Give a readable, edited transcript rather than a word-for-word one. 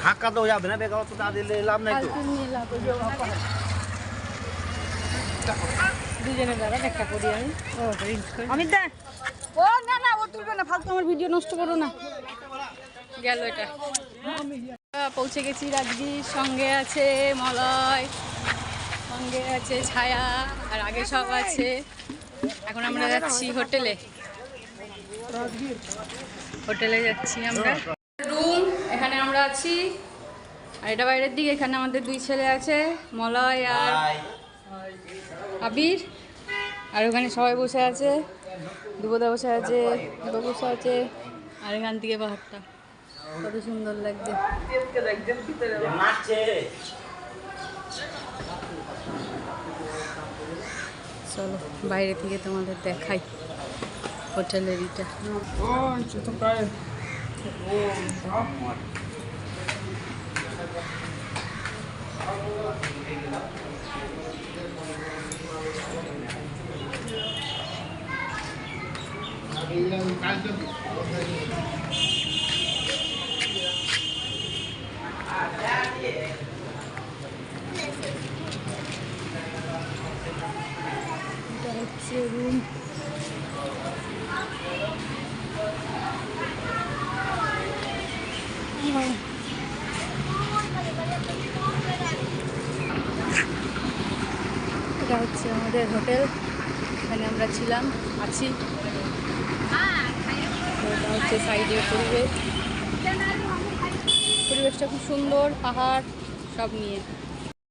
হাক্কা তো যাবে না, বেকার তো তা দিলে লাভ নাই তো। দুজনে দাঁড়া একটা করি আমি দা ও না না ও তুলবে না, ফালতু আমার ভিডিও নষ্ট করো না। গেল এটা। পৌঁছে গেছি রাজগীর, সঙ্গে আছে মলয়, সঙ্গে আছে ছায়া, আর আগে সব আছে। এখন আমরা যাচ্ছি হোটেলে, হোটেলে যাচ্ছি আমরা। রুম এখানে আমরা আছি, আর এটা বাইরের দিকে। এখানে আমাদের দুই ছেলে আছে, মলয় আর আবির, আর ওখানে সবাই বসে আছে, দুবদা বসে আছে, দুটো বসে আছে, আর এখান থেকে পাহাড়টা কত সুন্দর লাগছে। চলো বাইরে থেকে তোমাদের দেখাই হোটেলের এটা। এটা হচ্ছে রুম। এটা হচ্ছে আমাদের হোটেল, এখানে আমরা ছিলাম, আছি। এটা হচ্ছে সাইডের পরিবেশ, পরিবেশটা খুব সুন্দর, পাহাড় সব নিয়ে।